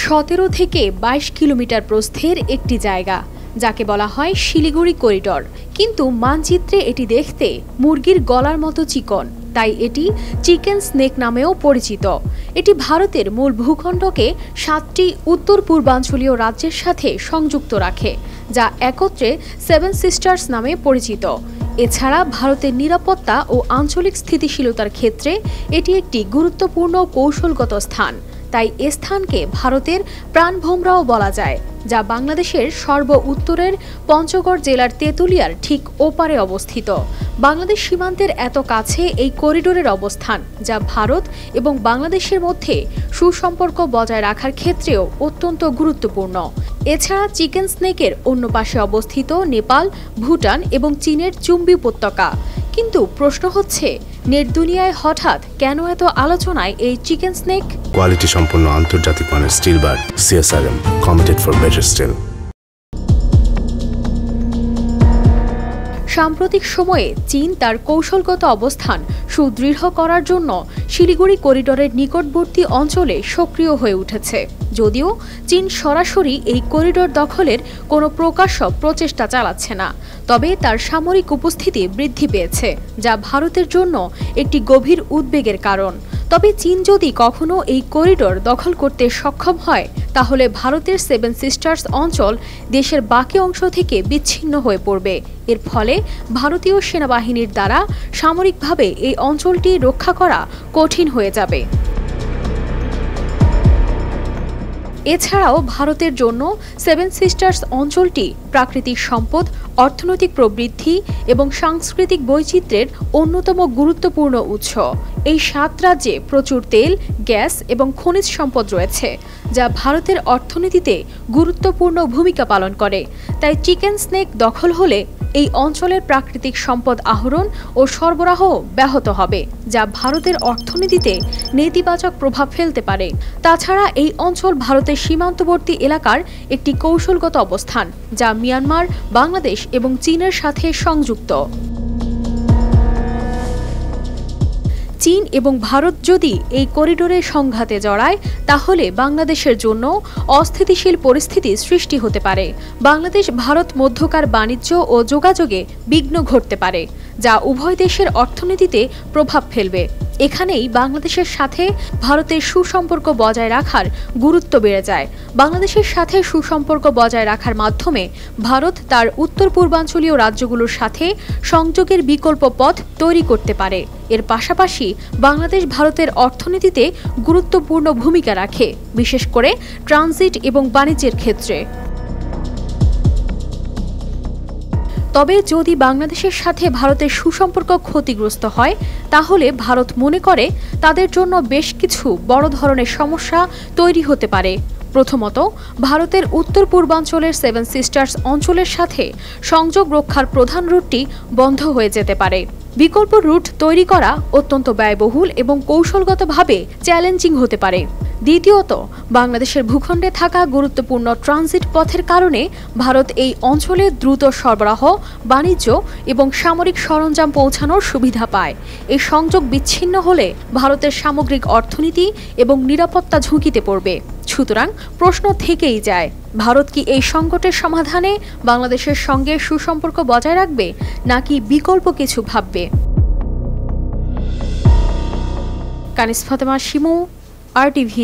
17 থেকে 22 কিলোমিটার প্রস্থের একটি জায়গা যাকে বলা হয় শিলিগুড়ি করিডর। কিন্তু মানচিত্রে এটি দেখতে মুরগির গলার মতো চিকন, তাই এটি চিকেন স্নেক নামেও পরিচিত। এটি ভারতের মূল ভূখণ্ডকে 7টি উত্তর পূর্বাঞ্চলীয় রাজ্যের সাথে সংযুক্ত রাখে, যা একত্রে সেভেন সিস্টার্স নামে পরিচিত। এছাড়া ভারতের নিরাপত্তা ও আঞ্চলিক স্থিতিশীলতার ক্ষেত্রে এটি একটি গুরুত্বপূর্ণ কৌশলগত স্থান। তাই এ স্থানকে ভারতের প্রাণভোমরাও বলা যায়, যা বাংলাদেশের সর্ব উত্তরের পঞ্চগড় জেলার তেঁতুলিয়ার ঠিক ওপারে অবস্থিত। বাংলাদেশ সীমান্তের এত কাছে এই করিডোরের অবস্থান, যা ভারত এবং বাংলাদেশের মধ্যে সুসম্পর্ক বজায় রাখার ক্ষেত্রেও অত্যন্ত গুরুত্বপূর্ণ। এছাড়া চিকেন স্নেকের অন্য পাশে অবস্থিত নেপাল, ভুটান এবং চীনের চুম্বি উপত্যকা। কিন্তু প্রশ্ন হচ্ছে, নেট দুনিয়ায় হঠাৎ কেন এত আলোচনায় এই চিকেন স্নেক? কোয়ালিটি সম্পন্ন আন্তর্জাতিক মানের still bar CSRM, committed for better still. সাম্প্রতিক সময়ে চীন তার কৌশলগত অবস্থান সুদৃঢ় করার জন্য শিলিগুড়ি করিডোরের নিকটবর্তী অঞ্চলে সক্রিয় হয়ে উঠেছে। যদিও চীন সরাসরি এই করিডোর দখলের কোনো প্রকাশ্য প্রচেষ্টা চালাচ্ছে না, তবে তার সামরিক উপস্থিতি বৃদ্ধি পেয়েছে, যা ভারতের জন্য একটি গভীর উদ্বেগের কারণ। তবে চীন যদি কখনো এই করিডোর দখল করতে সক্ষম হয়, তাহলে ভারতের সেভেন সিস্টার্স অঞ্চল দেশের বাকি অংশ থেকে বিচ্ছিন্ন হয়ে পড়বে। এর ফলে ভারতীয় সেনাবাহিনীর দ্বারা সামরিকভাবে এই অঞ্চলটি রক্ষা করা কঠিন হয়ে যাবে। এছাড়াও ভারতের জন্য সেভেন সিস্টার্স অঞ্চলটি প্রাকৃতিক সম্পদ, অর্থনৈতিক প্রবৃদ্ধি এবং সাংস্কৃতিক বৈচিত্র্যের অন্যতম গুরুত্বপূর্ণ উৎস। এই 7 রাজ্যে প্রচুর তেল, গ্যাস এবং খনিজ সম্পদ রয়েছে, যা ভারতের অর্থনীতিতে গুরুত্বপূর্ণ ভূমিকা পালন করে। তাই চিকেন স্নেক দখল হলে এই অঞ্চলের প্রাকৃতিক সম্পদ আহরণ ও সরবরাহ ব্যাহত হবে, যা ভারতের অর্থনীতিতে নেতিবাচক প্রভাব ফেলতে পারে। তাছাড়া এই অঞ্চল ভারতের সীমান্তবর্তী এলাকার একটি কৌশলগত অবস্থান, যা মিয়ানমার, বাংলাদেশ এবং চীনের সাথে সংযুক্ত। চীন এবং ভারত যদি এই করিডোরে সংঘাতে জড়ায়, তাহলে বাংলাদেশের জন্য অস্থিতিশীল পরিস্থিতি সৃষ্টি হতে পারে। বাংলাদেশ ভারত মধ্যকার বাণিজ্য ও যোগাযোগে বিঘ্ন ঘটতে পারে, যা উভয় দেশের অর্থনীতিতে প্রভাব ফেলবে। এখানেই বাংলাদেশের সাথে ভারতের সুসম্পর্ক বজায় রাখার গুরুত্ব বেড়ে যায়। বাংলাদেশের সাথে সুসম্পর্ক বজায় রাখার মাধ্যমে ভারত তার উত্তর পূর্বাঞ্চলীয় রাজ্যগুলোর সাথে সংযোগের বিকল্প পথ তৈরি করতে পারে। এর পাশাপাশি বাংলাদেশ ভারতের অর্থনীতিতে গুরুত্বপূর্ণ ভূমিকা রাখে, বিশেষ করে ট্রানজিট এবং বাণিজ্যের ক্ষেত্রে। তবে যদি বাংলাদেশের সাথে ভারতের সুসম্পর্ক ক্ষতিগ্রস্ত হয়, তাহলে ভারত মনে করে তাদের জন্য বেশ কিছু বড় ধরনের সমস্যা তৈরি হতে পারে। প্রথমত, ভারতের উত্তর পূর্বাঞ্চলের সেভেন সিস্টার্স অঞ্চলের সাথে সংযোগ রক্ষার প্রধান রুটটি বন্ধ হয়ে যেতে পারে। বিকল্প রুট তৈরি করা অত্যন্ত ব্যয়বহুল এবং কৌশলগতভাবে চ্যালেঞ্জিং হতে পারে। দ্বিতীয়ত, বাংলাদেশের ভূখণ্ডে থাকা গুরুত্বপূর্ণ ট্রানজিট পথের কারণে ভারত এই অঞ্চলে দ্রুত সরবরাহ, বাণিজ্য এবং সামরিক সরঞ্জাম পৌঁছানোর সুবিধা পায়। এই সংযোগ বিচ্ছিন্ন হলে ভারতের সামগ্রিক অর্থনীতি এবং নিরাপত্তা ঝুঁকিতে পড়বে। সুতরাং প্রশ্ন থেকেই যায়, ভারত কি এই সংকটের সমাধানে বাংলাদেশের সঙ্গে সুসম্পর্ক বজায় রাখবে, নাকি বিকল্প কিছু ভাববে? কানিজ ফাতেমা শিমু, RTV।